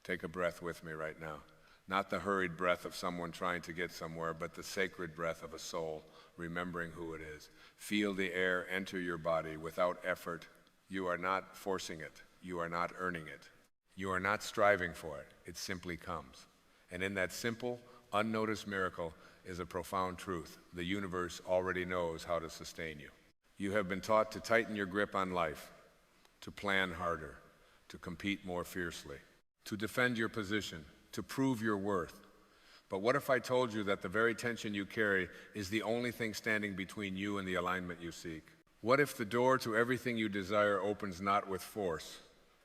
Take a breath with me right now. Not the hurried breath of someone trying to get somewhere, but the sacred breath of a soul, remembering who it is. Feel the air enter your body without effort. You are not forcing it. You are not earning it. You are not striving for it. It simply comes. And in that simple, unnoticed miracle is a profound truth. The universe already knows how to sustain you. You have been taught to tighten your grip on life, to plan harder, to compete more fiercely, to defend your position, to prove your worth. But what if I told you that the very tension you carry is the only thing standing between you and the alignment you seek? What if the door to everything you desire opens not with force,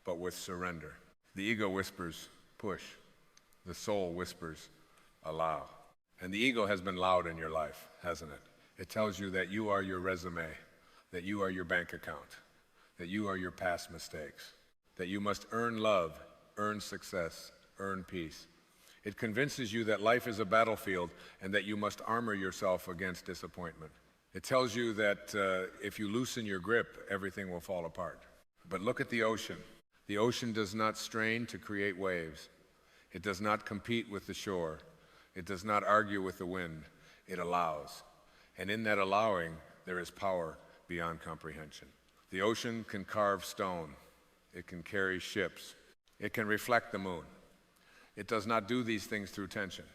but with surrender? The ego whispers, push. The soul whispers, allow. And the ego has been loud in your life, hasn't it? It tells you that you are your resume, that you are your bank account, that you are your past mistakes, that you must earn love, earn success, earn peace. It convinces you that life is a battlefield and that you must armor yourself against disappointment. It tells you that if you loosen your grip, everything will fall apart. But look at the ocean. The ocean does not strain to create waves. It does not compete with the shore. It does not argue with the wind. It allows. And in that allowing, there is power beyond comprehension. The ocean can carve stone. It can carry ships. It can reflect the moon. It does not do these things through tension.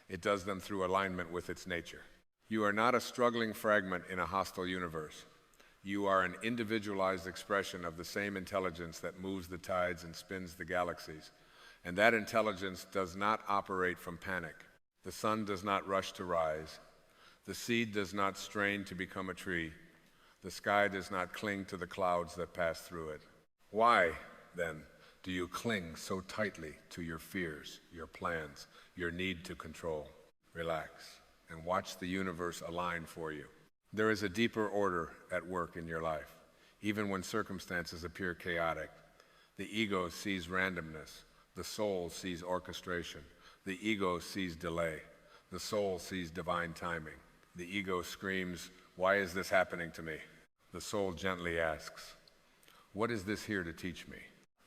It does them through alignment with its nature. You are not a struggling fragment in a hostile universe. You are an individualized expression of the same intelligence that moves the tides and spins the galaxies. And that intelligence does not operate from panic. The sun does not rush to rise. The seed does not strain to become a tree. The sky does not cling to the clouds that pass through it. Why, then, do you cling so tightly to your fears, your plans, your need to control? Relax and watch the universe align for you. There is a deeper order at work in your life. Even when circumstances appear chaotic, the ego sees randomness. The soul sees orchestration. The ego sees delay. The soul sees divine timing. The ego screams, "Why is this happening to me?" The soul gently asks, "What is this here to teach me?"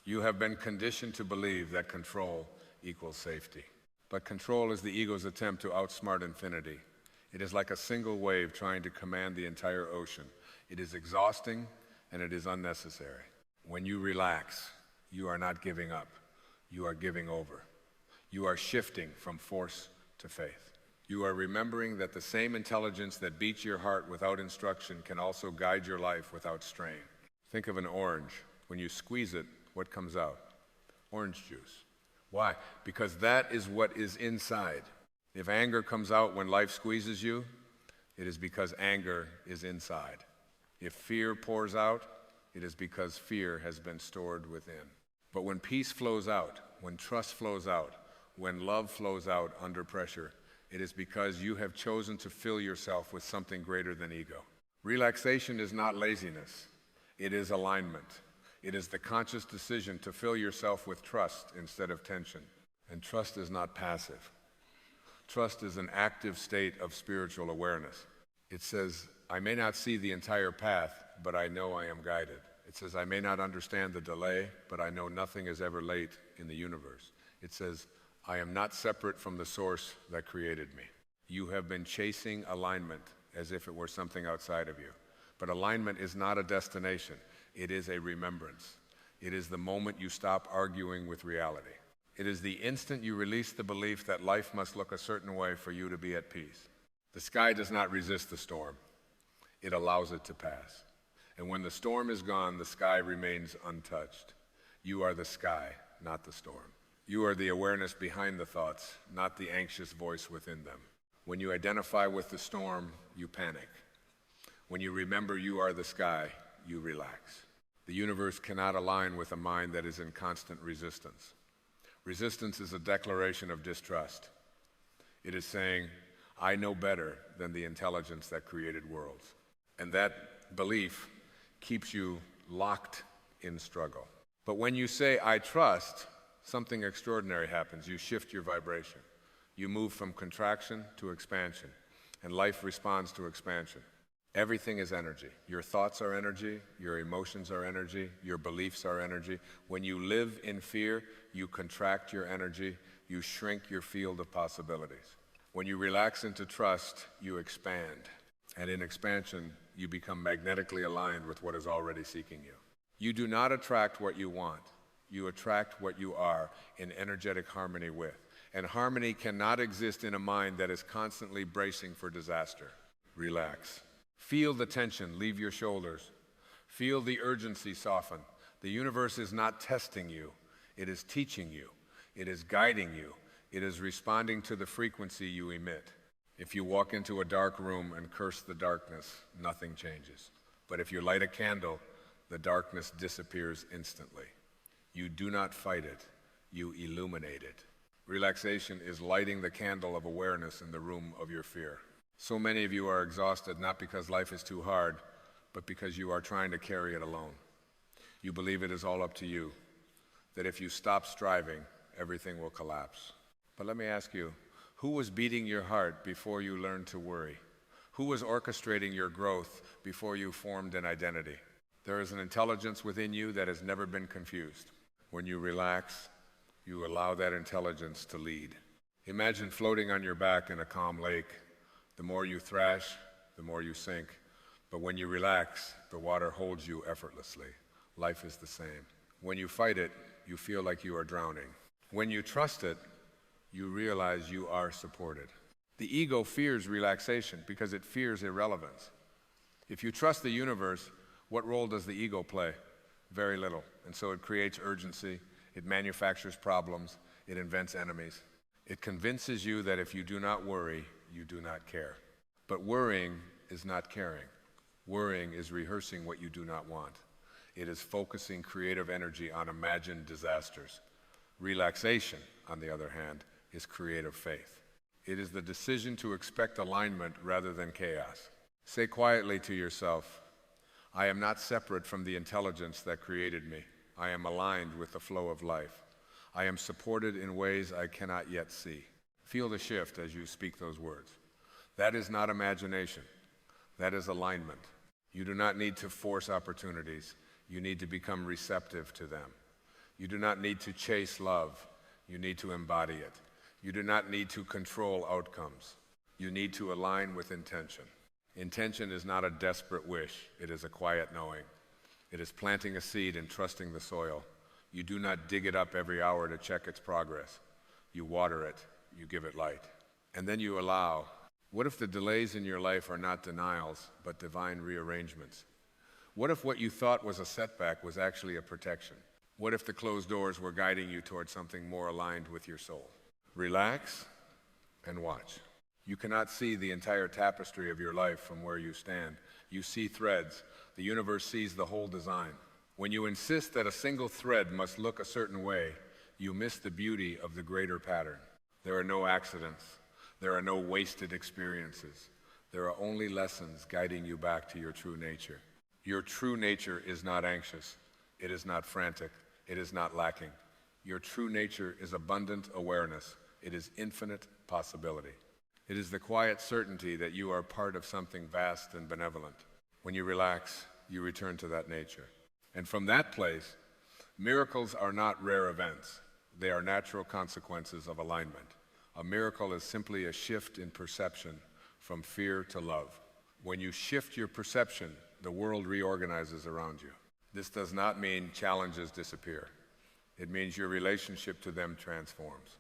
You have been conditioned to believe that control equals safety. But control is the ego's attempt to outsmart infinity. It is like a single wave trying to command the entire ocean. It is exhausting and it is unnecessary. When you relax, you are not giving up. You are giving over. You are shifting from force to faith. You are remembering that the same intelligence that beats your heart without instruction can also guide your life without strain. Think of an orange. When you squeeze it, what comes out? Orange juice. Why? Because that is what is inside. If anger comes out when life squeezes you, it is because anger is inside. If fear pours out, it is because fear has been stored within. But when peace flows out, when trust flows out, when love flows out under pressure, it is because you have chosen to fill yourself with something greater than ego. Relaxation is not laziness. It is alignment. It is the conscious decision to fill yourself with trust instead of tension. And trust is not passive. Trust is an active state of spiritual awareness. It says, I may not see the entire path, but I know I am guided. It says, I may not understand the delay, but I know nothing is ever late in the universe. It says, I am not separate from the source that created me. You have been chasing alignment as if it were something outside of you. But alignment is not a destination. It is a remembrance. It is the moment you stop arguing with reality. It is the instant you release the belief that life must look a certain way for you to be at peace. The sky does not resist the storm. It allows it to pass. And when the storm is gone, the sky remains untouched. You are the sky, not the storm. You are the awareness behind the thoughts, not the anxious voice within them. When you identify with the storm, you panic. When you remember you are the sky, you relax. The universe cannot align with a mind that is in constant resistance. Resistance is a declaration of distrust. It is saying, I know better than the intelligence that created worlds. And that belief keeps you locked in struggle. But when you say, I trust, something extraordinary happens. You shift your vibration. You move from contraction to expansion, and life responds to expansion. Everything is energy. Your thoughts are energy, your emotions are energy, your beliefs are energy. When you live in fear, you contract your energy, you shrink your field of possibilities. When you relax into trust, you expand. And in expansion, you become magnetically aligned with what is already seeking you. You do not attract what you want. You attract what you are in energetic harmony with. And harmony cannot exist in a mind that is constantly bracing for disaster. Relax. Feel the tension leave your shoulders. Feel the urgency soften. The universe is not testing you. It is teaching you. It is guiding you. It is responding to the frequency you emit. If you walk into a dark room and curse the darkness, nothing changes. But if you light a candle, the darkness disappears instantly. You do not fight it. You illuminate it. Relaxation is lighting the candle of awareness in the room of your fear. So many of you are exhausted not because life is too hard, but because you are trying to carry it alone. You believe it is all up to you, that if you stop striving, everything will collapse. But let me ask you, who was beating your heart before you learned to worry? Who was orchestrating your growth before you formed an identity? There is an intelligence within you that has never been confused. When you relax, you allow that intelligence to lead. Imagine floating on your back in a calm lake. The more you thrash, the more you sink. But when you relax, the water holds you effortlessly. Life is the same. When you fight it, you feel like you are drowning. When you trust it, you realize you are supported. The ego fears relaxation because it fears irrelevance. If you trust the universe, what role does the ego play? Very little. And so it creates urgency, it manufactures problems, it invents enemies. It convinces you that if you do not worry, you do not care. But worrying is not caring. Worrying is rehearsing what you do not want. It is focusing creative energy on imagined disasters. Relaxation, on the other hand, is creative faith. It is the decision to expect alignment rather than chaos. Say quietly to yourself, I am not separate from the intelligence that created me. I am aligned with the flow of life. I am supported in ways I cannot yet see. Feel the shift as you speak those words. That is not imagination. That is alignment. You do not need to force opportunities. You need to become receptive to them. You do not need to chase love. You need to embody it. You do not need to control outcomes. You need to align with intention. Intention is not a desperate wish. It is a quiet knowing. It is planting a seed and trusting the soil. You do not dig it up every hour to check its progress. You water it. You give it light. And then you allow. What if the delays in your life are not denials, but divine rearrangements? What if what you thought was a setback was actually a protection? What if the closed doors were guiding you towards something more aligned with your soul? Relax and watch. You cannot see the entire tapestry of your life from where you stand. You see threads. The universe sees the whole design. When you insist that a single thread must look a certain way, you miss the beauty of the greater pattern. There are no accidents. There are no wasted experiences. There are only lessons guiding you back to your true nature. Your true nature is not anxious. It is not frantic. It is not lacking. Your true nature is abundant awareness. It is infinite possibility. It is the quiet certainty that you are part of something vast and benevolent. When you relax, you return to that nature. And from that place, miracles are not rare events. They are natural consequences of alignment. A miracle is simply a shift in perception from fear to love. When you shift your perception, the world reorganizes around you. This does not mean challenges disappear. It means your relationship to them transforms.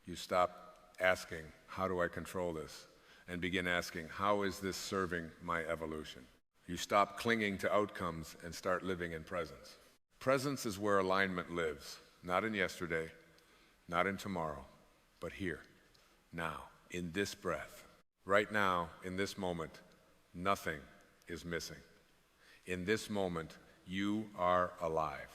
You stop asking, how do I control this? And begin asking, how is this serving my evolution? You stop clinging to outcomes and start living in presence. Presence is where alignment lives, not in yesterday, not in tomorrow, but here, now, in this breath. Right now, in this moment, nothing is missing. In this moment, you are alive.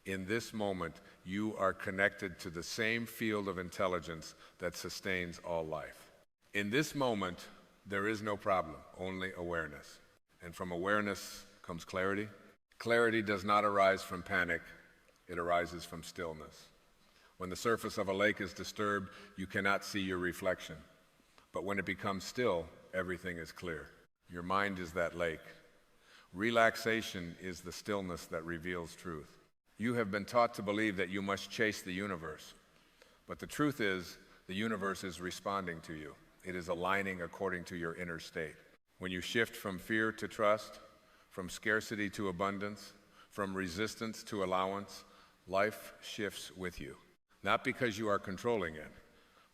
In this moment, you are connected to the same field of intelligence that sustains all life. In this moment, there is no problem, only awareness. And from awareness comes clarity. Clarity does not arise from panic, it arises from stillness. When the surface of a lake is disturbed, you cannot see your reflection. But when it becomes still, everything is clear. Your mind is that lake. Relaxation is the stillness that reveals truth. You have been taught to believe that you must chase the universe. But the truth is, the universe is responding to you. It is aligning according to your inner state. When you shift from fear to trust, from scarcity to abundance, from resistance to allowance, life shifts with you. Not because you are controlling it,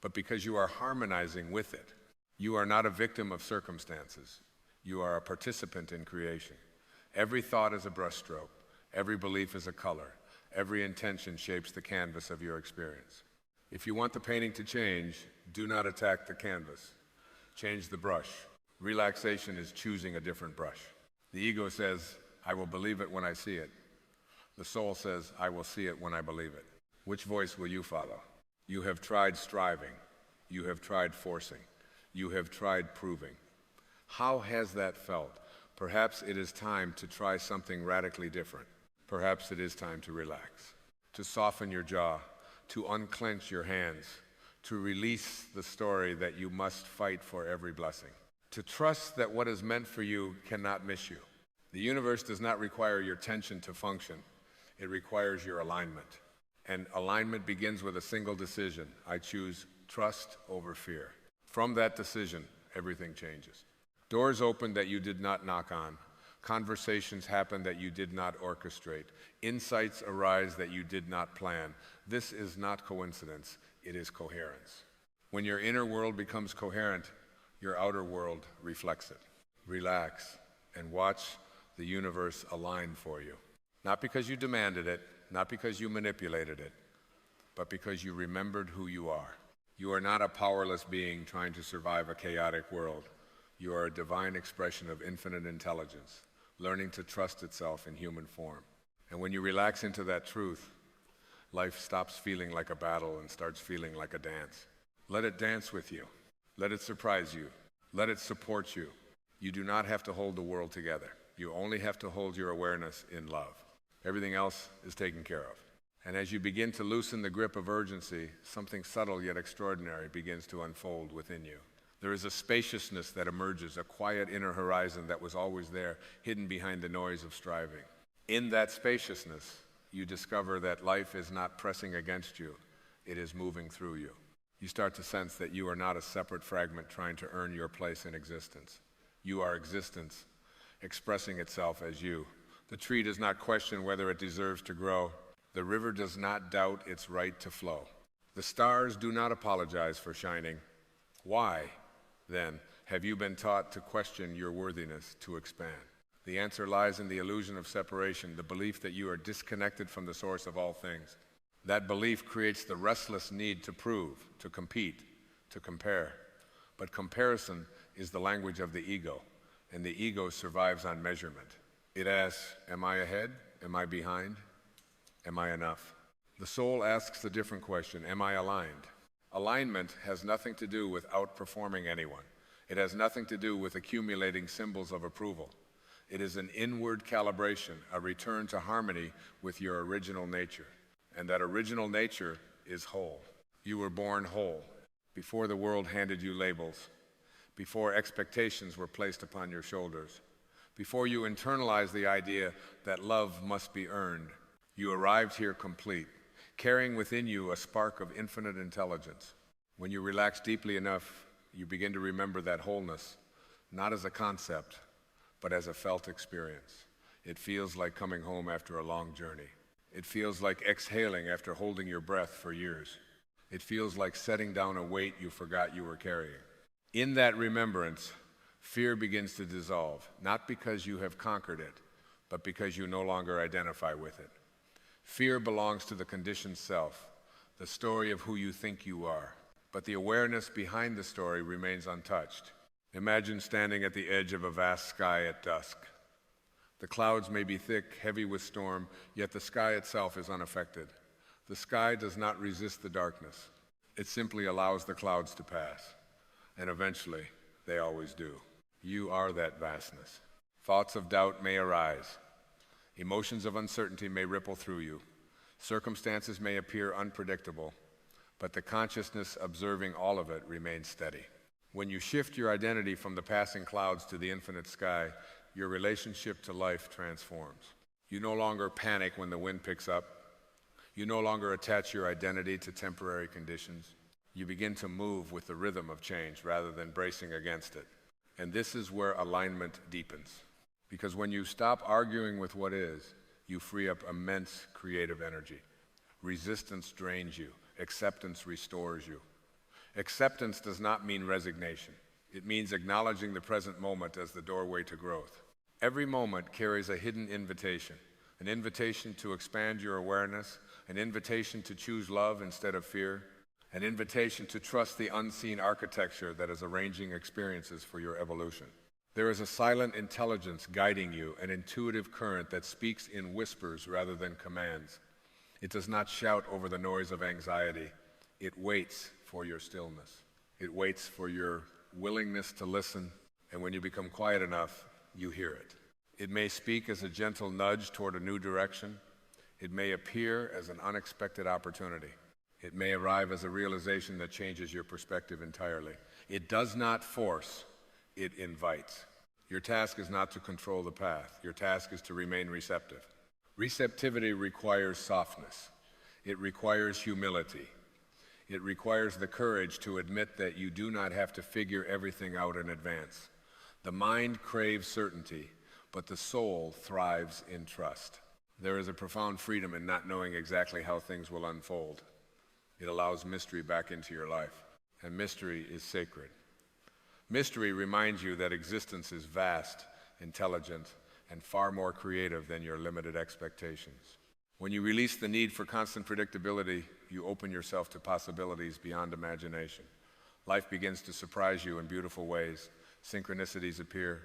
but because you are harmonizing with it. You are not a victim of circumstances. You are a participant in creation. Every thought is a brushstroke. Every belief is a color. Every intention shapes the canvas of your experience. If you want the painting to change, do not attack the canvas. Change the brush. Relaxation is choosing a different brush. The ego says, I will believe it when I see it. The soul says, I will see it when I believe it. Which voice will you follow? You have tried striving. You have tried forcing. You have tried proving. How has that felt? Perhaps it is time to try something radically different. Perhaps it is time to relax, to soften your jaw, to unclench your hands, to release the story that you must fight for every blessing, to trust that what is meant for you cannot miss you. The universe does not require your tension to function. It requires your alignment. And alignment begins with a single decision. I choose trust over fear. From that decision, everything changes. Doors open that you did not knock on. Conversations happen that you did not orchestrate. Insights arise that you did not plan. This is not coincidence, it is coherence. When your inner world becomes coherent, your outer world reflects it. Relax and watch the universe align for you. Not because you demanded it, not because you manipulated it, but because you remembered who you are. You are not a powerless being trying to survive a chaotic world. You are a divine expression of infinite intelligence, learning to trust itself in human form. And when you relax into that truth, life stops feeling like a battle and starts feeling like a dance. Let it dance with you. Let it surprise you. Let it support you. You do not have to hold the world together. You only have to hold your awareness in love. Everything else is taken care of. And as you begin to loosen the grip of urgency, something subtle yet extraordinary begins to unfold within you. There is a spaciousness that emerges, a quiet inner horizon that was always there, hidden behind the noise of striving. In that spaciousness, you discover that life is not pressing against you, it is moving through you. You start to sense that you are not a separate fragment trying to earn your place in existence. You are existence, expressing itself as you. The tree does not question whether it deserves to grow. The river does not doubt its right to flow. The stars do not apologize for shining. Why, then, have you been taught to question your worthiness to expand? The answer lies in the illusion of separation, the belief that you are disconnected from the source of all things. That belief creates the restless need to prove, to compete, to compare. But comparison is the language of the ego, and the ego survives on measurement. It asks, am I ahead? Am I behind? Am I enough? The soul asks a different question, am I aligned? Alignment has nothing to do with outperforming anyone. It has nothing to do with accumulating symbols of approval. It is an inward calibration, a return to harmony with your original nature. And that original nature is whole. You were born whole, before the world handed you labels, before expectations were placed upon your shoulders, before you internalized the idea that love must be earned. You arrived here complete, carrying within you a spark of infinite intelligence. When you relax deeply enough, you begin to remember that wholeness, not as a concept, but as a felt experience. It feels like coming home after a long journey. It feels like exhaling after holding your breath for years. It feels like setting down a weight you forgot you were carrying. In that remembrance, fear begins to dissolve, not because you have conquered it, but because you no longer identify with it. Fear belongs to the conditioned self, the story of who you think you are, but the awareness behind the story remains untouched. Imagine standing at the edge of a vast sky at dusk. The clouds may be thick, heavy with storm, yet the sky itself is unaffected. The sky does not resist the darkness. It simply allows the clouds to pass, and eventually, they always do. You are that vastness. Thoughts of doubt may arise. Emotions of uncertainty may ripple through you. Circumstances may appear unpredictable, but the consciousness observing all of it remains steady. When you shift your identity from the passing clouds to the infinite sky, your relationship to life transforms. You no longer panic when the wind picks up. You no longer attach your identity to temporary conditions. You begin to move with the rhythm of change rather than bracing against it. And this is where alignment deepens. Because when you stop arguing with what is, you free up immense creative energy. Resistance drains you. Acceptance restores you. Acceptance does not mean resignation. It means acknowledging the present moment as the doorway to growth. Every moment carries a hidden invitation, an invitation to expand your awareness, an invitation to choose love instead of fear, an invitation to trust the unseen architecture that is arranging experiences for your evolution. There is a silent intelligence guiding you, an intuitive current that speaks in whispers rather than commands. It does not shout over the noise of anxiety. It waits for your stillness. It waits for your willingness to listen, and when you become quiet enough, you hear it. It may speak as a gentle nudge toward a new direction. It may appear as an unexpected opportunity. It may arrive as a realization that changes your perspective entirely. It does not force, it invites. Your task is not to control the path. Your task is to remain receptive. Receptivity requires softness. It requires humility. It requires the courage to admit that you do not have to figure everything out in advance. The mind craves certainty, but the soul thrives in trust. There is a profound freedom in not knowing exactly how things will unfold. It allows mystery back into your life, and mystery is sacred. Mystery reminds you that existence is vast, intelligent, and far more creative than your limited expectations. When you release the need for constant predictability, you open yourself to possibilities beyond imagination. Life begins to surprise you in beautiful ways. Synchronicities appear,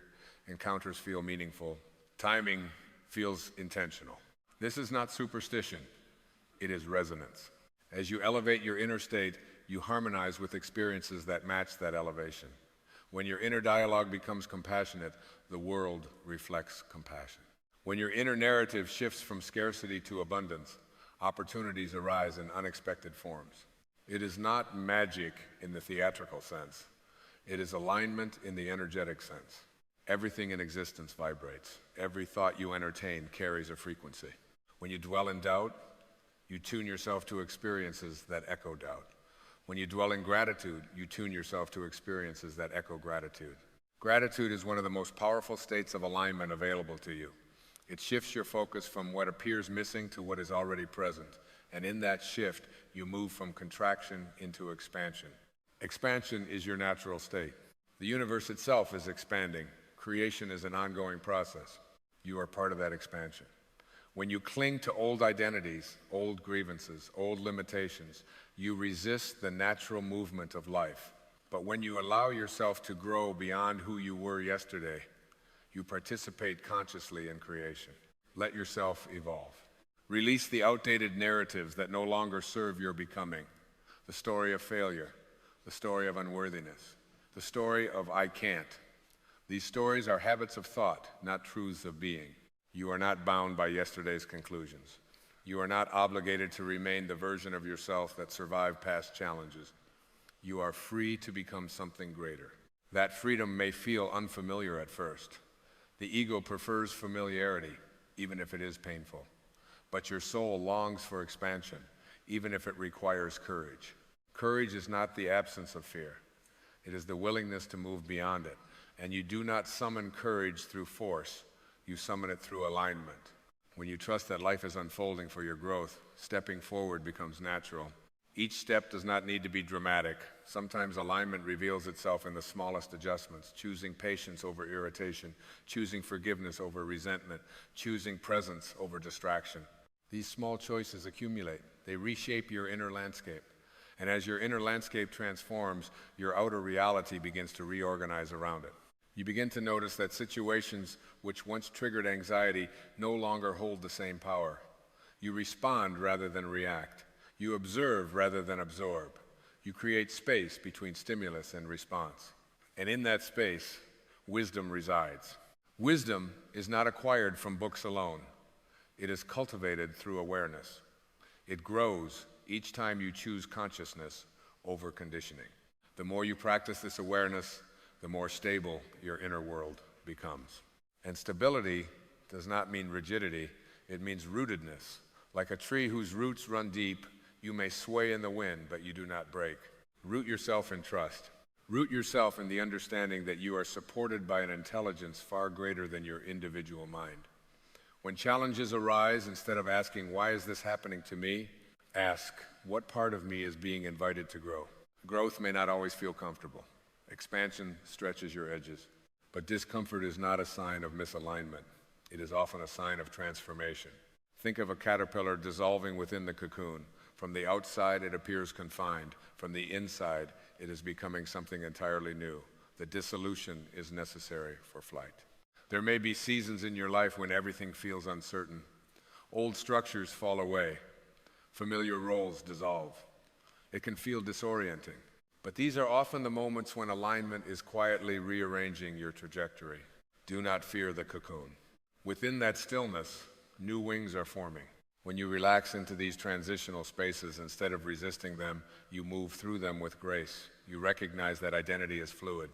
encounters feel meaningful, timing feels intentional. This is not superstition, it is resonance. As you elevate your inner state, you harmonize with experiences that match that elevation. When your inner dialogue becomes compassionate, the world reflects compassion. When your inner narrative shifts from scarcity to abundance, opportunities arise in unexpected forms. It is not magic in the theatrical sense. It is alignment in the energetic sense. Everything in existence vibrates. Every thought you entertain carries a frequency. When you dwell in doubt, you tune yourself to experiences that echo doubt. When you dwell in gratitude, you tune yourself to experiences that echo gratitude. Gratitude is one of the most powerful states of alignment available to you. It shifts your focus from what appears missing to what is already present. And in that shift, you move from contraction into expansion. Expansion is your natural state. The universe itself is expanding. Creation is an ongoing process. You are part of that expansion. When you cling to old identities, old grievances, old limitations, you resist the natural movement of life. But when you allow yourself to grow beyond who you were yesterday, you participate consciously in creation. Let yourself evolve. Release the outdated narratives that no longer serve your becoming. The story of failure, the story of unworthiness, the story of I can't. These stories are habits of thought, not truths of being. You are not bound by yesterday's conclusions. You are not obligated to remain the version of yourself that survived past challenges. You are free to become something greater. That freedom may feel unfamiliar at first. The ego prefers familiarity, even if it is painful. But your soul longs for expansion, even if it requires courage. Courage is not the absence of fear. It is the willingness to move beyond it. And you do not summon courage through force. You summon it through alignment. When you trust that life is unfolding for your growth, stepping forward becomes natural. Each step does not need to be dramatic. Sometimes alignment reveals itself in the smallest adjustments, choosing patience over irritation, choosing forgiveness over resentment, choosing presence over distraction. These small choices accumulate. They reshape your inner landscape. And as your inner landscape transforms, your outer reality begins to reorganize around it. You begin to notice that situations which once triggered anxiety no longer hold the same power. You respond rather than react. You observe rather than absorb. You create space between stimulus and response. And in that space, wisdom resides. Wisdom is not acquired from books alone. It is cultivated through awareness. It grows each time you choose consciousness over conditioning. The more you practice this awareness, the more stable your inner world becomes. And stability does not mean rigidity, it means rootedness. Like a tree whose roots run deep, you may sway in the wind, but you do not break. Root yourself in trust. Root yourself in the understanding that you are supported by an intelligence far greater than your individual mind. When challenges arise, instead of asking, why is this happening to me? Ask, what part of me is being invited to grow? Growth may not always feel comfortable. Expansion stretches your edges. But discomfort is not a sign of misalignment. It is often a sign of transformation. Think of a caterpillar dissolving within the cocoon. From the outside, it appears confined. From the inside, it is becoming something entirely new. The dissolution is necessary for flight. There may be seasons in your life when everything feels uncertain. Old structures fall away. Familiar roles dissolve. It can feel disorienting. But these are often the moments when alignment is quietly rearranging your trajectory. Do not fear the cocoon. Within that stillness, new wings are forming. When you relax into these transitional spaces, instead of resisting them, you move through them with grace. You recognize that identity is fluid.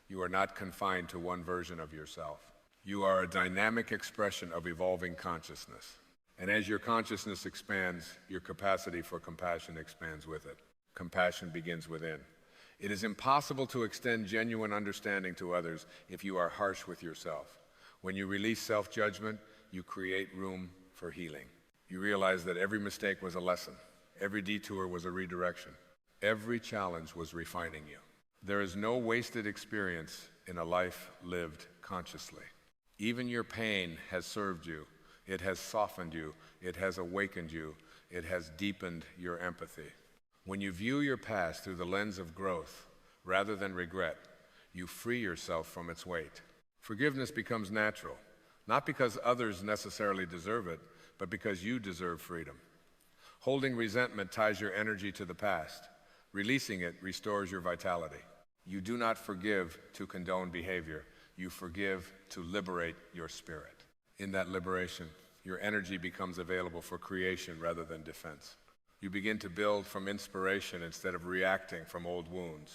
You are not confined to one version of yourself. You are a dynamic expression of evolving consciousness. And as your consciousness expands, your capacity for compassion expands with it. Compassion begins within. It is impossible to extend genuine understanding to others if you are harsh with yourself. When you release self-judgment, you create room for healing. You realize that every mistake was a lesson. Every detour was a redirection. Every challenge was refining you. There is no wasted experience in a life lived consciously. Even your pain has served you. It has softened you. It has awakened you. It has deepened your empathy. When you view your past through the lens of growth rather than regret, you free yourself from its weight. Forgiveness becomes natural, not because others necessarily deserve it, but because you deserve freedom. Holding resentment ties your energy to the past. Releasing it restores your vitality. You do not forgive to condone behavior. You forgive to liberate your spirit. In that liberation, your energy becomes available for creation rather than defense. You begin to build from inspiration instead of reacting from old wounds.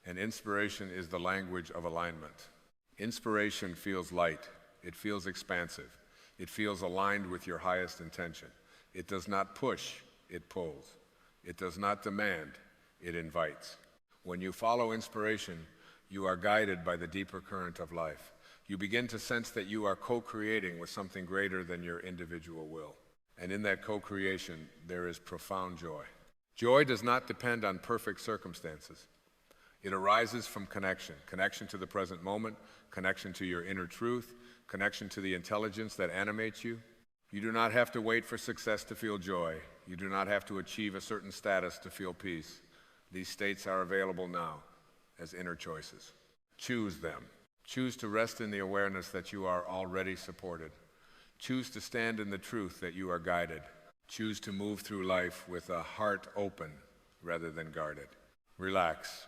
And inspiration is the language of alignment. Inspiration feels light. It feels expansive. It feels aligned with your highest intention. It does not push, it pulls. It does not demand, it invites. When you follow inspiration, you are guided by the deeper current of life. You begin to sense that you are co-creating with something greater than your individual will. And in that co-creation, there is profound joy. Joy does not depend on perfect circumstances. It arises from connection to the present moment, connection to your inner truth, connection to the intelligence that animates you. You do not have to wait for success to feel joy. You do not have to achieve a certain status to feel peace. These states are available now as inner choices. Choose them. Choose to rest in the awareness that you are already supported. Choose to stand in the truth that you are guided. Choose to move through life with a heart open rather than guarded. Relax,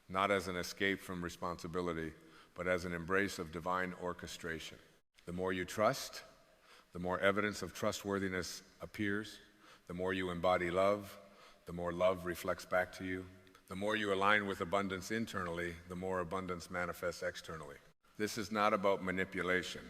not as an escape from responsibility, but as an embrace of divine orchestration. The more you trust, the more evidence of trustworthiness appears. The more you embody love, the more love reflects back to you. The more you align with abundance internally, the more abundance manifests externally. This is not about manipulation.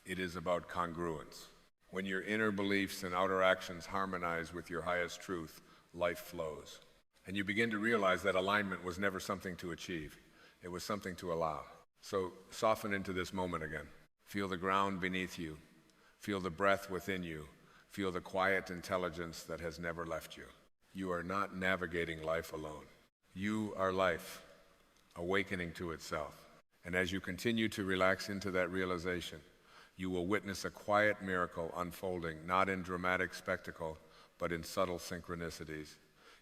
It is about congruence. When your inner beliefs and outer actions harmonize with your highest truth, life flows. And you begin to realize that alignment was never something to achieve. It was something to allow. So soften into this moment again. Feel the ground beneath you. Feel the breath within you. Feel the quiet intelligence that has never left you. You are not navigating life alone. You are life, awakening to itself. And as you continue to relax into that realization, you will witness a quiet miracle unfolding, not in dramatic spectacle, but in subtle synchronicities,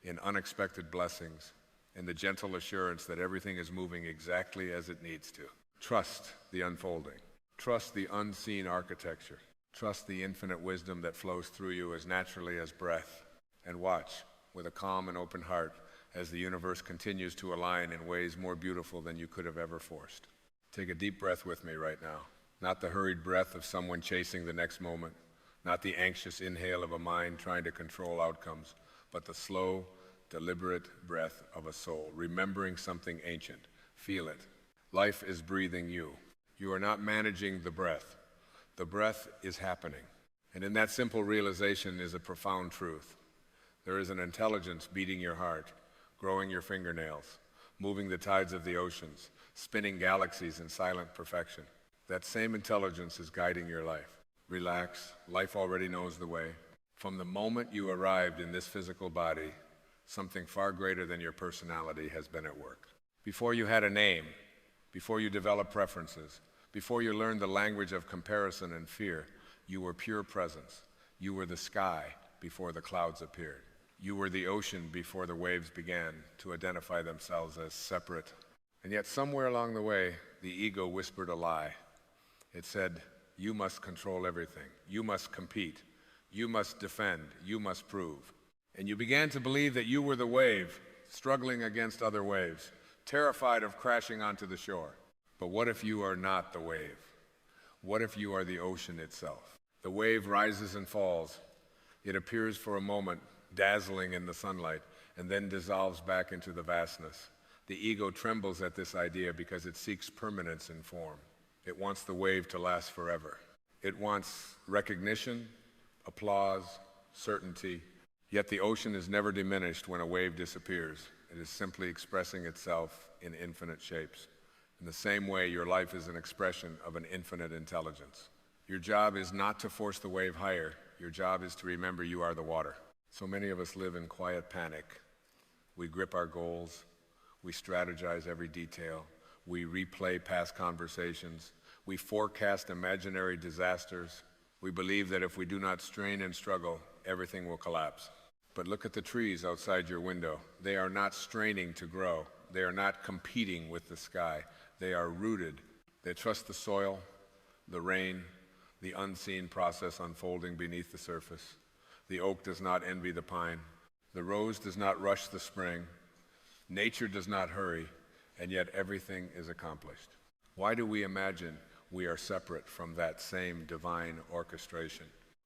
in unexpected blessings, in the gentle assurance that everything is moving exactly as it needs to. Trust the unfolding. Trust the unseen architecture. Trust the infinite wisdom that flows through you as naturally as breath. And watch with a calm and open heart as the universe continues to align in ways more beautiful than you could have ever forced. Take a deep breath with me right now. Not the hurried breath of someone chasing the next moment, not the anxious inhale of a mind trying to control outcomes, but the slow, deliberate breath of a soul, remembering something ancient. Feel it. Life is breathing you. You are not managing the breath. The breath is happening. And in that simple realization is a profound truth. There is an intelligence beating your heart, growing your fingernails, moving the tides of the oceans, spinning galaxies in silent perfection. That same intelligence is guiding your life. Relax. Life already knows the way. From the moment you arrived in this physical body, something far greater than your personality has been at work. Before you had a name, before you developed preferences, before you learned the language of comparison and fear, you were pure presence. You were the sky before the clouds appeared. You were the ocean before the waves began to identify themselves as separate. And yet somewhere along the way, the ego whispered a lie. It said, you must control everything. You must compete. You must defend. You must prove. And you began to believe that you were the wave, struggling against other waves, terrified of crashing onto the shore. But what if you are not the wave? What if you are the ocean itself? The wave rises and falls. It appears for a moment, dazzling in the sunlight, and then dissolves back into the vastness. The ego trembles at this idea because it seeks permanence in form. It wants the wave to last forever. It wants recognition, applause, certainty. Yet the ocean is never diminished when a wave disappears. It is simply expressing itself in infinite shapes. In the same way, your life is an expression of an infinite intelligence. Your job is not to force the wave higher. Your job is to remember you are the water. So many of us live in quiet panic. We grip our goals. We strategize every detail. We replay past conversations. We forecast imaginary disasters. We believe that if we do not strain and struggle, everything will collapse. But look at the trees outside your window. They are not straining to grow. They are not competing with the sky. They are rooted. They trust the soil, the rain, the unseen process unfolding beneath the surface. The oak does not envy the pine. The rose does not rush the spring. Nature does not hurry, and yet everything is accomplished. Why do we imagine we are separate from that same divine orchestration?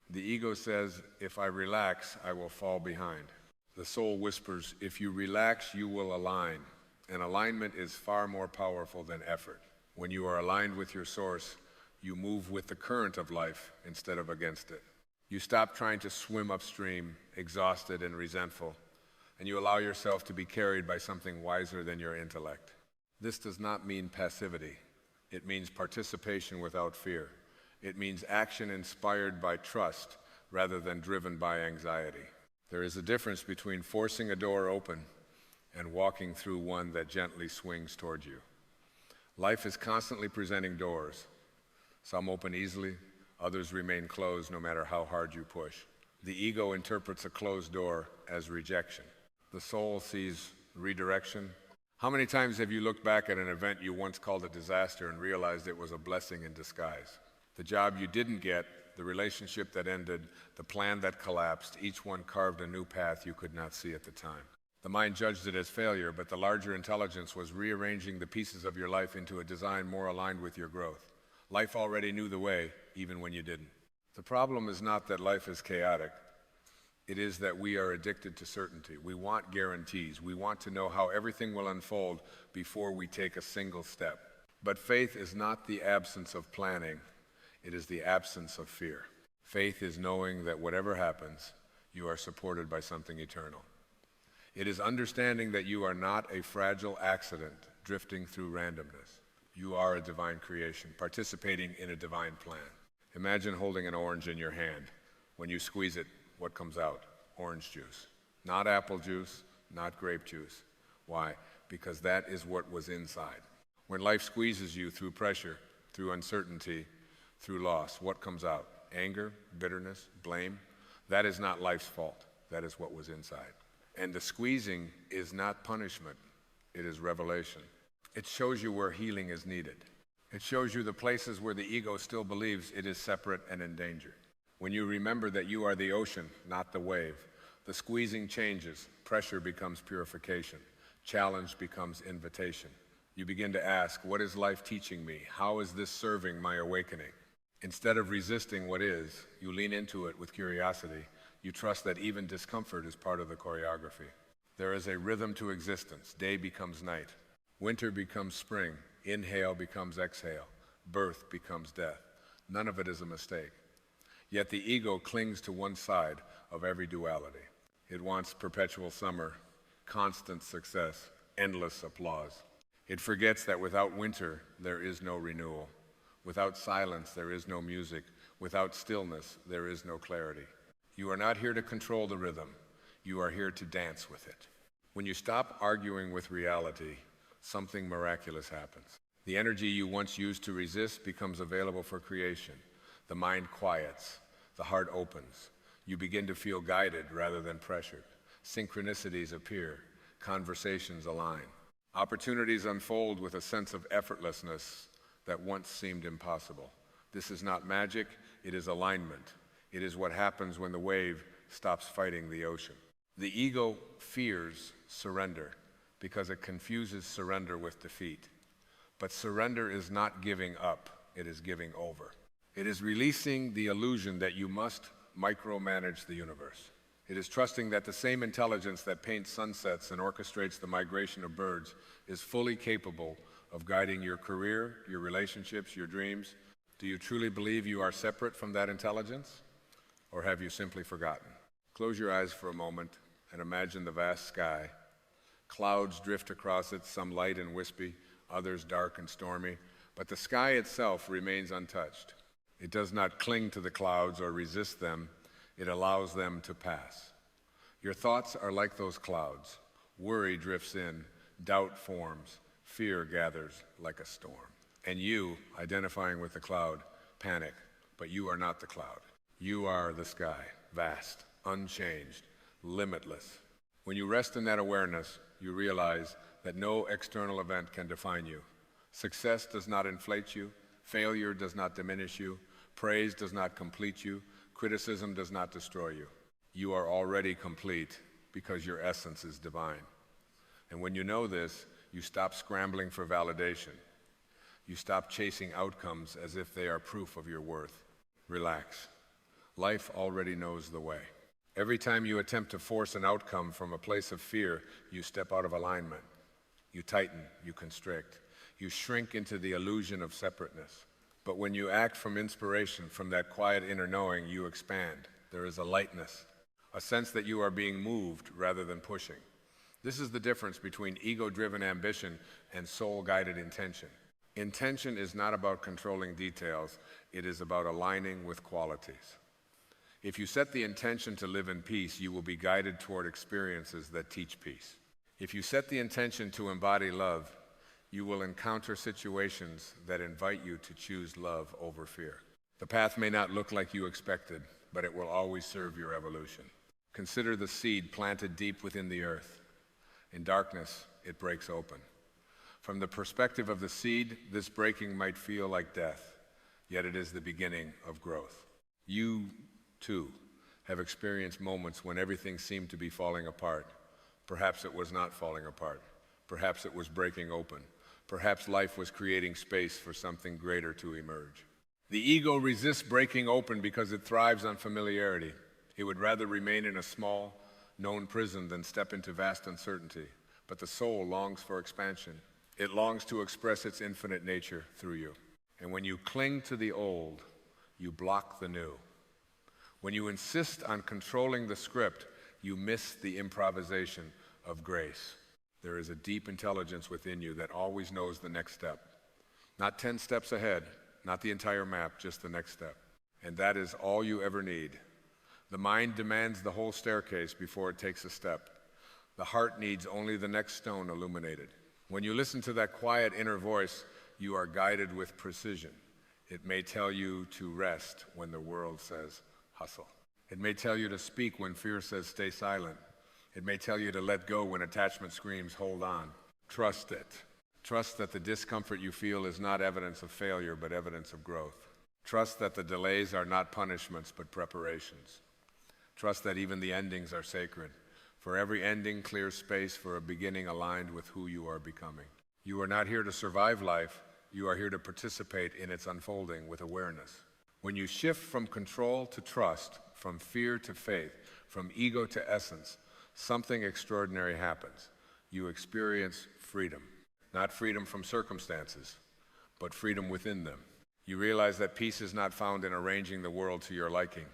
The ego says, if I relax, I will fall behind. The soul whispers, if you relax, you will align. And alignment is far more powerful than effort. When you are aligned with your source, you move with the current of life instead of against it. You stop trying to swim upstream, exhausted and resentful, and you allow yourself to be carried by something wiser than your intellect. This does not mean passivity. It means participation without fear. It means action inspired by trust rather than driven by anxiety. There is a difference between forcing a door open and walking through one that gently swings toward you. Life is constantly presenting doors. Some open easily, others remain closed no matter how hard you push. The ego interprets a closed door as rejection. The soul sees redirection. How many times have you looked back at an event you once called a disaster and realized it was a blessing in disguise? The job you didn't get, the relationship that ended, the plan that collapsed, each one carved a new path you could not see at the time. The mind judged it as failure, but the larger intelligence was rearranging the pieces of your life into a design more aligned with your growth. Life already knew the way, even when you didn't. The problem is not that life is chaotic. It is that we are addicted to certainty. We want guarantees. We want to know how everything will unfold before we take a single step. But faith is not the absence of planning. It is the absence of fear. Faith is knowing that whatever happens, you are supported by something eternal. It is understanding that you are not a fragile accident drifting through randomness. You are a divine creation, participating in a divine plan. Imagine holding an orange in your hand. When you squeeze it, what comes out? Orange juice. Not apple juice, not grape juice. Why? Because that is what was inside. When life squeezes you through pressure, through uncertainty, through loss, what comes out? Anger, bitterness, blame? That is not life's fault. That is what was inside. And the squeezing is not punishment. It is revelation. It shows you where healing is needed. It shows you the places where the ego still believes it is separate and in danger. When you remember that you are the ocean, not the wave, the squeezing changes. Pressure becomes purification. Challenge becomes invitation. You begin to ask, what is life teaching me? How is this serving my awakening? Instead of resisting what is, you lean into it with curiosity. You trust that even discomfort is part of the choreography. There is a rhythm to existence. Day becomes night. Winter becomes spring. Inhale becomes exhale. Birth becomes death. None of it is a mistake. Yet the ego clings to one side of every duality. It wants perpetual summer, constant success, endless applause. It forgets that without winter, there is no renewal. Without silence, there is no music. Without stillness, there is no clarity. You are not here to control the rhythm. You are here to dance with it. When you stop arguing with reality, something miraculous happens. The energy you once used to resist becomes available for creation. The mind quiets. The heart opens. You begin to feel guided rather than pressured. Synchronicities appear. Conversations align. Opportunities unfold with a sense of effortlessness that once seemed impossible. This is not magic, it is alignment. It is what happens when the wave stops fighting the ocean. The ego fears surrender because it confuses surrender with defeat. But surrender is not giving up, it is giving over. It is releasing the illusion that you must micromanage the universe. It is trusting that the same intelligence that paints sunsets and orchestrates the migration of birds is fully capable of guiding your career, your relationships, your dreams. Do you truly believe you are separate from that intelligence? Or have you simply forgotten? Close your eyes for a moment and imagine the vast sky. Clouds drift across it, some light and wispy, others dark and stormy, but the sky itself remains untouched. It does not cling to the clouds or resist them. It allows them to pass. Your thoughts are like those clouds. Worry drifts in, doubt forms, fear gathers like a storm. And you, identifying with the cloud, panic, but you are not the cloud. You are the sky, vast, unchanged, limitless. When you rest in that awareness, you realize that no external event can define you. Success does not inflate you. Failure does not diminish you. Praise does not complete you. Criticism does not destroy you. You are already complete because your essence is divine. And when you know this, you stop scrambling for validation. You stop chasing outcomes as if they are proof of your worth. Relax. Life already knows the way. Every time you attempt to force an outcome from a place of fear, you step out of alignment. You tighten, you constrict. You shrink into the illusion of separateness. But when you act from inspiration, from that quiet inner knowing, you expand. There is a lightness, a sense that you are being moved rather than pushing. This is the difference between ego-driven ambition and soul-guided intention. Intention is not about controlling details. It is about aligning with qualities. If you set the intention to live in peace, you will be guided toward experiences that teach peace. If you set the intention to embody love, you will encounter situations that invite you to choose love over fear. The path may not look like you expected, but it will always serve your evolution. Consider the seed planted deep within the earth. In darkness, it breaks open. From the perspective of the seed, this breaking might feel like death, yet it is the beginning of growth. You, too, have experienced moments when everything seemed to be falling apart. Perhaps it was not falling apart. Perhaps it was breaking open. Perhaps life was creating space for something greater to emerge. The ego resists breaking open because it thrives on familiarity. It would rather remain in a small, known prison than step into vast uncertainty. But the soul longs for expansion. It longs to express its infinite nature through you. And when you cling to the old, you block the new. When you insist on controlling the script, you miss the improvisation of grace. There is a deep intelligence within you that always knows the next step. Not 10 steps ahead, not the entire map, just the next step. And that is all you ever need. The mind demands the whole staircase before it takes a step. The heart needs only the next stone illuminated. When you listen to that quiet inner voice, you are guided with precision. It may tell you to rest when the world says hustle. It may tell you to speak when fear says stay silent. It may tell you to let go when attachment screams, hold on. Trust it. Trust that the discomfort you feel is not evidence of failure, but evidence of growth. Trust that the delays are not punishments, but preparations. Trust that even the endings are sacred. For every ending clears space for a beginning aligned with who you are becoming. You are not here to survive life. You are here to participate in its unfolding with awareness. When you shift from control to trust, from fear to faith, from ego to essence, something extraordinary happens. You experience freedom. Not freedom from circumstances, but freedom within them. You realize that peace is not found in arranging the world to your liking.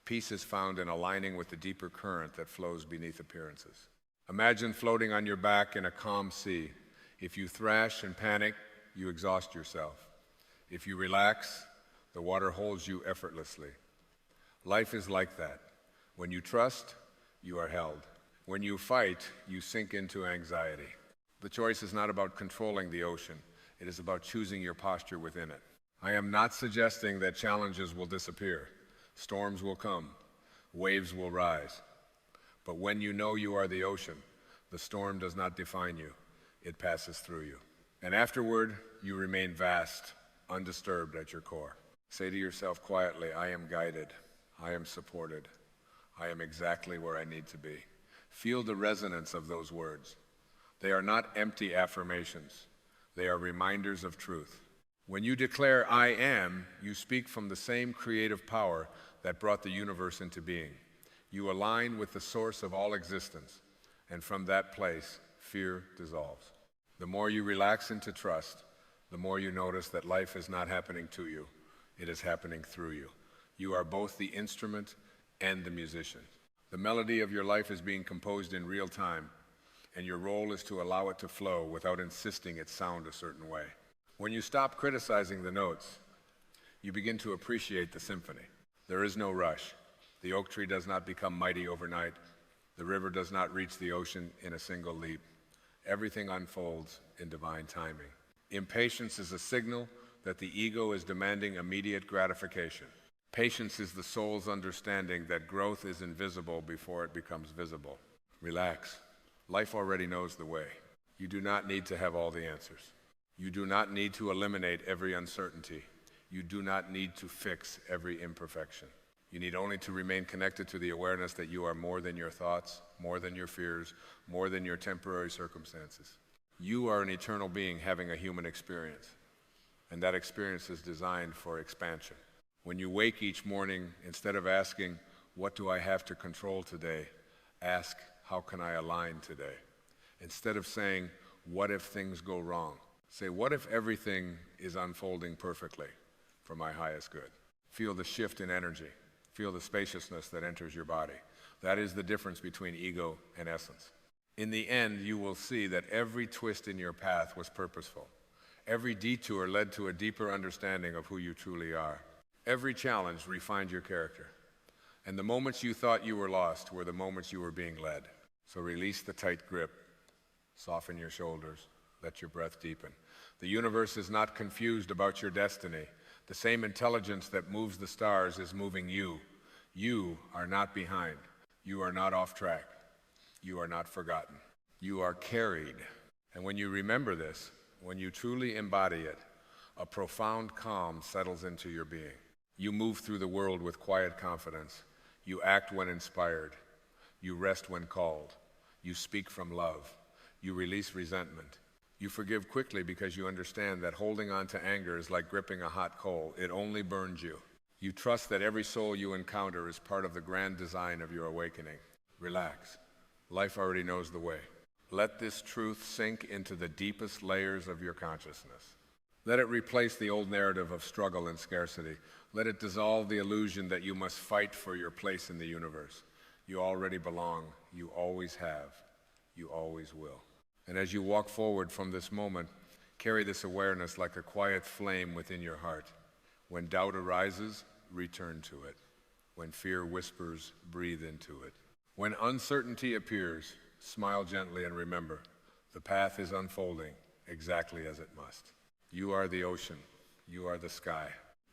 Peace is found in aligning with the deeper current that flows beneath appearances. Imagine floating on your back in a calm sea. If you thrash and panic, you exhaust yourself. If you relax, the water holds you effortlessly. Life is like that. When you trust, you are held. When you fight, you sink into anxiety. The choice is not about controlling the ocean. It is about choosing your posture within it. I am not suggesting that challenges will disappear. Storms will come. Waves will rise. But when you know you are the ocean, the storm does not define you. It passes through you. And afterward, you remain vast, undisturbed at your core. Say to yourself quietly, I am guided. I am supported. I am exactly where I need to be. Feel the resonance of those words. They are not empty affirmations. They are reminders of truth. When you declare I am, you speak from the same creative power that brought the universe into being. You align with the source of all existence, and from that place, fear dissolves. The more you relax into trust, the more you notice that life is not happening to you. It is happening through you. You are both the instrument and the musician. The melody of your life is being composed in real time, and your role is to allow it to flow without insisting it sound a certain way. When you stop criticizing the notes, you begin to appreciate the symphony. There is no rush. The oak tree does not become mighty overnight. The river does not reach the ocean in a single leap. Everything unfolds in divine timing. Impatience is a signal that the ego is demanding immediate gratification. Patience is the soul's understanding that growth is invisible before it becomes visible. Relax. Life already knows the way. You do not need to have all the answers. You do not need to eliminate every uncertainty. You do not need to fix every imperfection. You need only to remain connected to the awareness that you are more than your thoughts, more than your fears, more than your temporary circumstances. You are an eternal being having a human experience, and that experience is designed for expansion. When you wake each morning, instead of asking, what do I have to control today? Ask, how can I align today? Instead of saying, what if things go wrong? Say, what if everything is unfolding perfectly for my highest good? Feel the shift in energy. Feel the spaciousness that enters your body. That is the difference between ego and essence. In the end, you will see that every twist in your path was purposeful. Every detour led to a deeper understanding of who you truly are. Every challenge refined your character. And the moments you thought you were lost were the moments you were being led. So release the tight grip. Soften your shoulders. Let your breath deepen. The universe is not confused about your destiny. The same intelligence that moves the stars is moving you. You are not behind. You are not off track. You are not forgotten. You are carried. And when you remember this, when you truly embody it, a profound calm settles into your being. You move through the world with quiet confidence. You act when inspired. You rest when called. You speak from love. You release resentment. You forgive quickly because you understand that holding on to anger is like gripping a hot coal. It only burns you. You trust that every soul you encounter is part of the grand design of your awakening. Relax. Life already knows the way. Let this truth sink into the deepest layers of your consciousness. Let it replace the old narrative of struggle and scarcity. Let it dissolve the illusion that you must fight for your place in the universe. You already belong. You always have. You always will. And as you walk forward from this moment, carry this awareness like a quiet flame within your heart. When doubt arises, return to it. When fear whispers, breathe into it. When uncertainty appears, smile gently and remember, the path is unfolding exactly as it must. You are the ocean. You are the sky.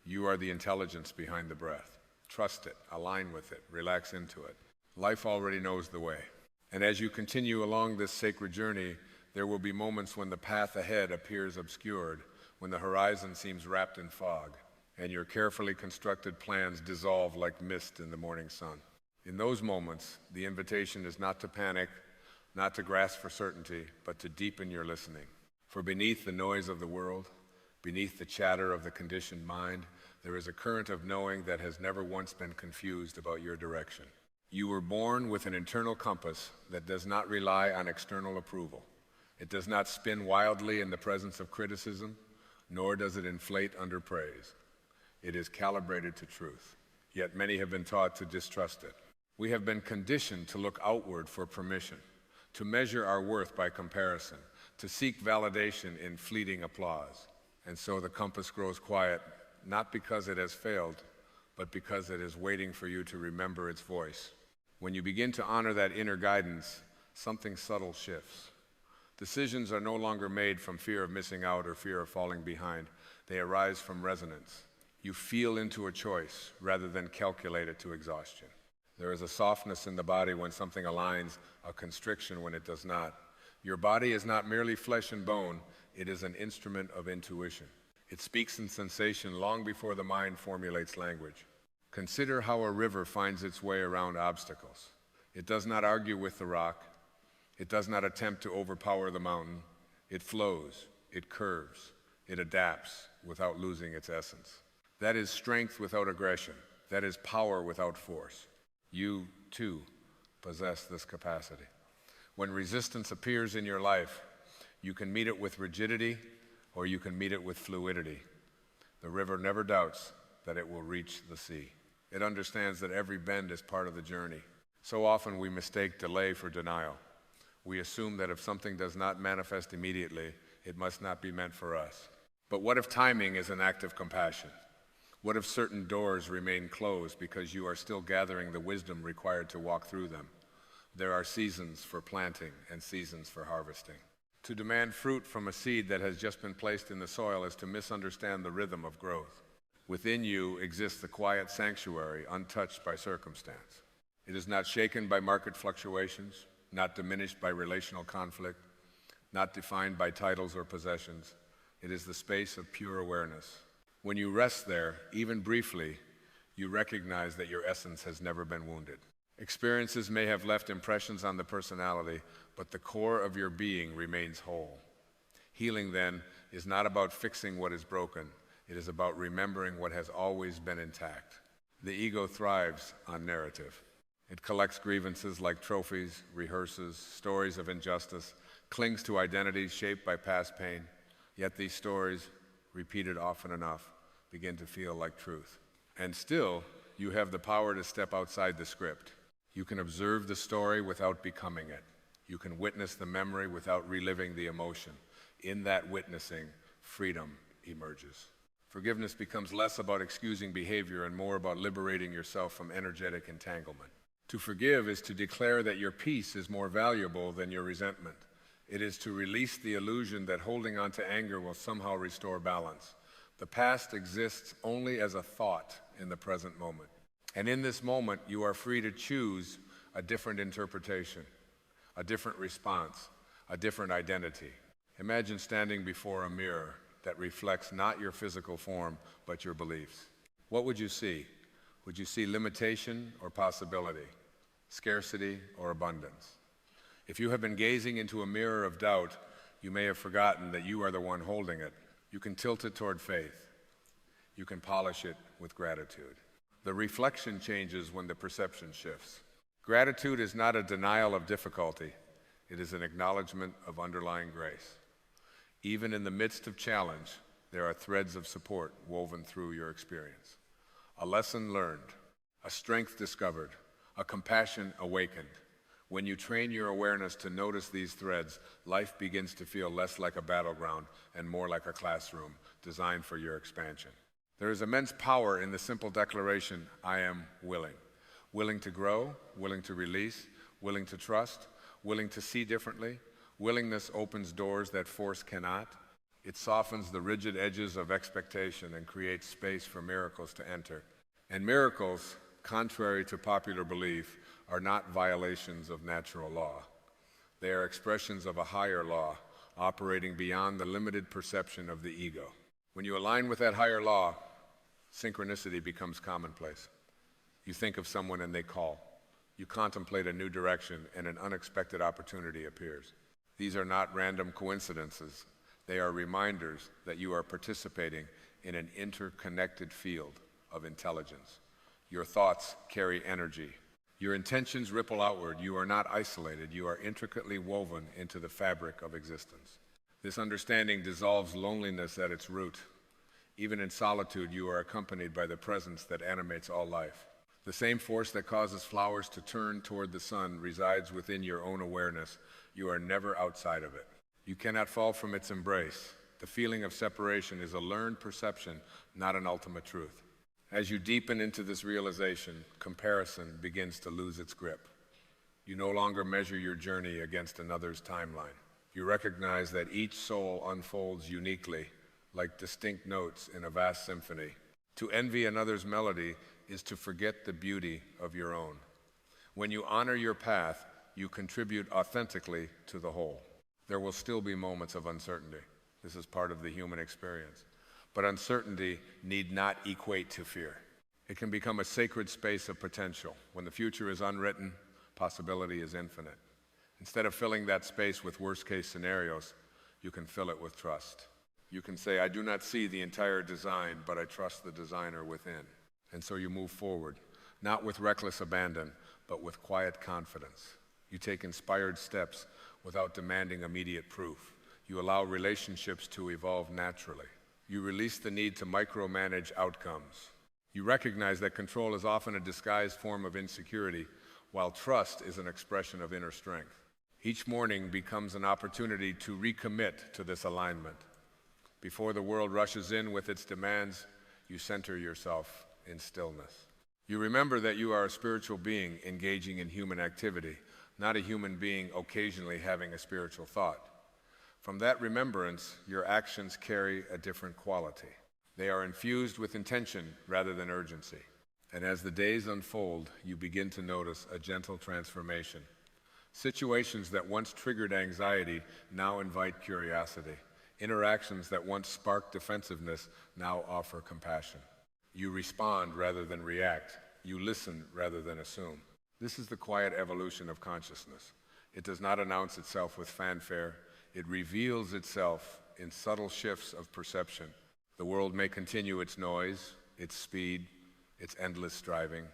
You are the intelligence behind the breath. Trust it. Align with it. Relax into it. Life already knows the way. And as you continue along this sacred journey, there will be moments when the path ahead appears obscured, when the horizon seems wrapped in fog, and your carefully constructed plans dissolve like mist in the morning sun. In those moments, the invitation is not to panic, not to grasp for certainty, but to deepen your listening. For beneath the noise of the world, beneath the chatter of the conditioned mind, there is a current of knowing that has never once been confused about your direction. You were born with an internal compass that does not rely on external approval. It does not spin wildly in the presence of criticism, nor does it inflate under praise. It is calibrated to truth, yet many have been taught to distrust it. We have been conditioned to look outward for permission, to measure our worth by comparison, to seek validation in fleeting applause. And so the compass grows quiet, not because it has failed, but because it is waiting for you to remember its voice. When you begin to honor that inner guidance, something subtle shifts. Decisions are no longer made from fear of missing out or fear of falling behind. They arise from resonance. You feel into a choice rather than calculate it to exhaustion. There is a softness in the body when something aligns, a constriction when it does not. Your body is not merely flesh and bone, it is an instrument of intuition. It speaks in sensation long before the mind formulates language. Consider how a river finds its way around obstacles. It does not argue with the rock. It does not attempt to overpower the mountain. It flows, it curves, it adapts without losing its essence. That is strength without aggression. That is power without force. You, too, possess this capacity. When resistance appears in your life, you can meet it with rigidity or you can meet it with fluidity. The river never doubts that it will reach the sea. It understands that every bend is part of the journey. So often we mistake delay for denial. We assume that if something does not manifest immediately, it must not be meant for us. But what if timing is an act of compassion? What if certain doors remain closed because you are still gathering the wisdom required to walk through them? There are seasons for planting and seasons for harvesting. To demand fruit from a seed that has just been placed in the soil is to misunderstand the rhythm of growth. Within you exists the quiet sanctuary, untouched by circumstance. It is not shaken by market fluctuations, not diminished by relational conflict, not defined by titles or possessions. It is the space of pure awareness. When you rest there, even briefly, you recognize that your essence has never been wounded. Experiences may have left impressions on the personality, but the core of your being remains whole. Healing, then, is not about fixing what is broken. It is about remembering what has always been intact. The ego thrives on narrative. It collects grievances like trophies, rehearses stories of injustice, clings to identities shaped by past pain. Yet these stories, repeated often enough, begin to feel like truth. And still, you have the power to step outside the script. You can observe the story without becoming it. You can witness the memory without reliving the emotion. In that witnessing, freedom emerges. Forgiveness becomes less about excusing behavior and more about liberating yourself from energetic entanglement. To forgive is to declare that your peace is more valuable than your resentment. It is to release the illusion that holding on to anger will somehow restore balance. The past exists only as a thought in the present moment. And in this moment, you are free to choose a different interpretation, a different response, a different identity. Imagine standing before a mirror that reflects not your physical form, but your beliefs. What would you see? Would you see limitation or possibility, scarcity or abundance? If you have been gazing into a mirror of doubt, you may have forgotten that you are the one holding it. You can tilt it toward faith. You can polish it with gratitude. The reflection changes when the perception shifts. Gratitude is not a denial of difficulty. It is an acknowledgement of underlying grace. Even in the midst of challenge, there are threads of support woven through your experience. A lesson learned, a strength discovered, a compassion awakened. When you train your awareness to notice these threads, life begins to feel less like a battleground and more like a classroom designed for your expansion. There is immense power in the simple declaration, I am willing. Willing to grow, willing to release, willing to trust, willing to see differently. Willingness opens doors that force cannot. It softens the rigid edges of expectation and creates space for miracles to enter. And miracles, contrary to popular belief, are not violations of natural law. They are expressions of a higher law, operating beyond the limited perception of the ego. When you align with that higher law, synchronicity becomes commonplace. You think of someone and they call. You contemplate a new direction and an unexpected opportunity appears. These are not random coincidences. They are reminders that you are participating in an interconnected field of intelligence. Your thoughts carry energy. Your intentions ripple outward. You are not isolated. You are intricately woven into the fabric of existence. This understanding dissolves loneliness at its root. Even in solitude, you are accompanied by the presence that animates all life. The same force that causes flowers to turn toward the sun resides within your own awareness. You are never outside of it. You cannot fall from its embrace. The feeling of separation is a learned perception, not an ultimate truth. As you deepen into this realization, comparison begins to lose its grip. You no longer measure your journey against another's timeline. You recognize that each soul unfolds uniquely, like distinct notes in a vast symphony. To envy another's melody is to forget the beauty of your own. When you honor your path, you contribute authentically to the whole. There will still be moments of uncertainty. This is part of the human experience. But uncertainty need not equate to fear. It can become a sacred space of potential. When the future is unwritten, possibility is infinite. Instead of filling that space with worst-case scenarios, you can fill it with trust. You can say, I do not see the entire design, but I trust the designer within. And so you move forward, not with reckless abandon, but with quiet confidence. You take inspired steps without demanding immediate proof. You allow relationships to evolve naturally. You release the need to micromanage outcomes. You recognize that control is often a disguised form of insecurity, while trust is an expression of inner strength. Each morning becomes an opportunity to recommit to this alignment. Before the world rushes in with its demands, you center yourself in stillness. You remember that you are a spiritual being engaging in human activity, not a human being occasionally having a spiritual thought. From that remembrance, your actions carry a different quality. They are infused with intention rather than urgency. And as the days unfold, you begin to notice a gentle transformation. Situations that once triggered anxiety now invite curiosity. Interactions that once sparked defensiveness now offer compassion. You respond rather than react. You listen rather than assume. This is the quiet evolution of consciousness. It does not announce itself with fanfare. It reveals itself in subtle shifts of perception. The world may continue its noise, its speed, its endless striving.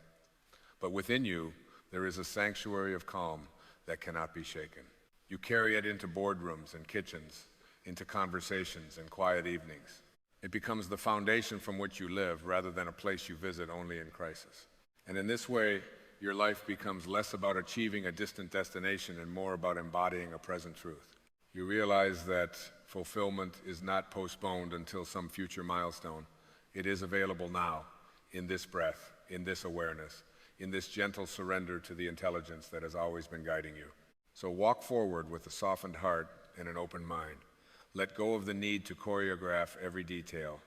But within you, there is a sanctuary of calm that cannot be shaken. You carry it into boardrooms and kitchens, into conversations and quiet evenings. It becomes the foundation from which you live rather than a place you visit only in crisis. And in this way, your life becomes less about achieving a distant destination and more about embodying a present truth. You realize that fulfillment is not postponed until some future milestone. It is available now, in this breath, in this awareness, in this gentle surrender to the intelligence that has always been guiding you. So walk forward with a softened heart and an open mind. Let go of the need to choreograph every detail.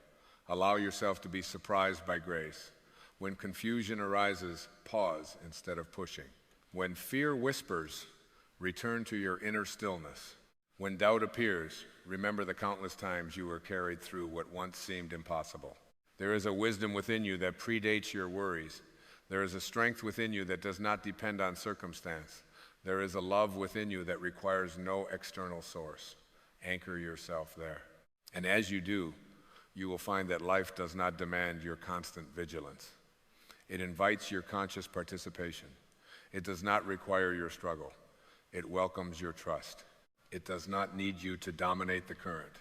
Allow yourself to be surprised by grace. When confusion arises, pause instead of pushing. When fear whispers, return to your inner stillness. When doubt appears, remember the countless times you were carried through what once seemed impossible. There is a wisdom within you that predates your worries. There is a strength within you that does not depend on circumstance. There is a love within you that requires no external source. Anchor yourself there. And as you do, you will find that life does not demand your constant vigilance. It invites your conscious participation. It does not require your struggle. It welcomes your trust. It does not need you to dominate the current.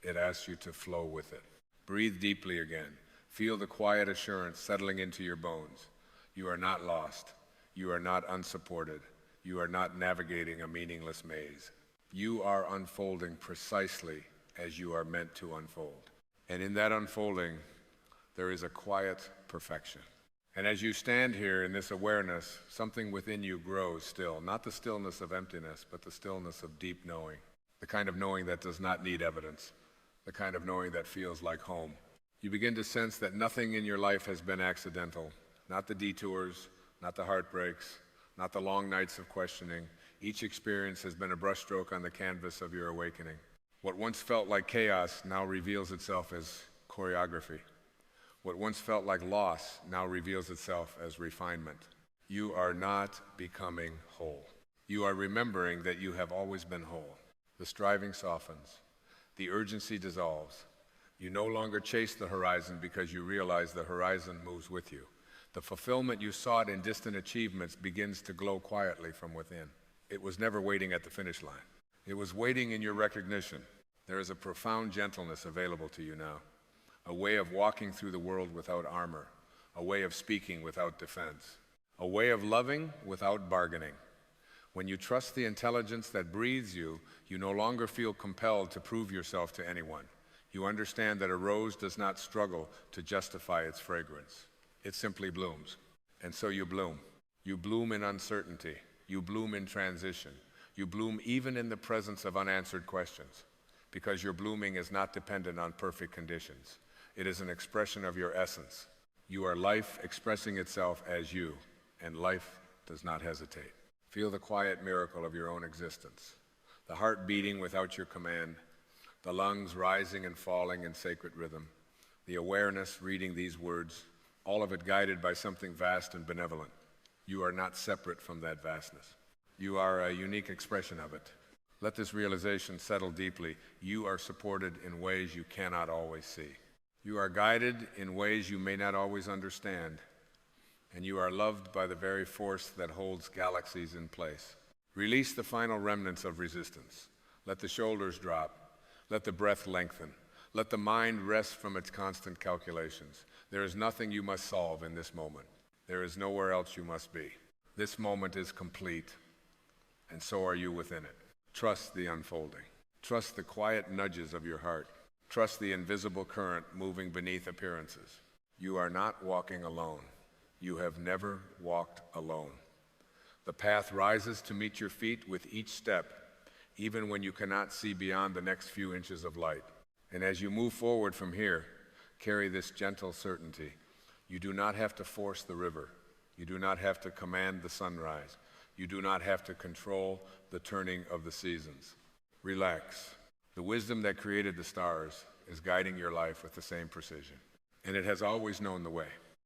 It asks you to flow with it. Breathe deeply again. Feel the quiet assurance settling into your bones. You are not lost. You are not unsupported. You are not navigating a meaningless maze. You are unfolding precisely as you are meant to unfold. And in that unfolding, there is a quiet perfection. And as you stand here in this awareness, something within you grows still. Not the stillness of emptiness, but the stillness of deep knowing. The kind of knowing that does not need evidence. The kind of knowing that feels like home. You begin to sense that nothing in your life has been accidental. Not the detours, not the heartbreaks, not the long nights of questioning. Each experience has been a brushstroke on the canvas of your awakening. What once felt like chaos now reveals itself as choreography. What once felt like loss now reveals itself as refinement. You are not becoming whole. You are remembering that you have always been whole. The striving softens. The urgency dissolves. You no longer chase the horizon because you realize the horizon moves with you. The fulfillment you sought in distant achievements begins to glow quietly from within. It was never waiting at the finish line. It was waiting in your recognition. There is a profound gentleness available to you now, a way of walking through the world without armor, a way of speaking without defense, a way of loving without bargaining. When you trust the intelligence that breathes you, you no longer feel compelled to prove yourself to anyone. You understand that a rose does not struggle to justify its fragrance. It simply blooms. And so you bloom. You bloom in uncertainty. You bloom in transition. You bloom even in the presence of unanswered questions, because your blooming is not dependent on perfect conditions. It is an expression of your essence. You are life expressing itself as you, and life does not hesitate. Feel the quiet miracle of your own existence, the heart beating without your command, the lungs rising and falling in sacred rhythm, the awareness reading these words, all of it guided by something vast and benevolent. You are not separate from that vastness. You are a unique expression of it. Let this realization settle deeply. You are supported in ways you cannot always see. You are guided in ways you may not always understand. And you are loved by the very force that holds galaxies in place. Release the final remnants of resistance. Let the shoulders drop. Let the breath lengthen. Let the mind rest from its constant calculations. There is nothing you must solve in this moment. There is nowhere else you must be. This moment is complete, and so are you within it. Trust the unfolding. Trust the quiet nudges of your heart. Trust the invisible current moving beneath appearances. You are not walking alone. You have never walked alone. The path rises to meet your feet with each step, even when you cannot see beyond the next few inches of light. And as you move forward from here, carry this gentle certainty. You do not have to force the river. You do not have to command the sunrise. You do not have to control the turning of the seasons. Relax. The wisdom that created the stars is guiding your life with the same precision, and it has always known the way.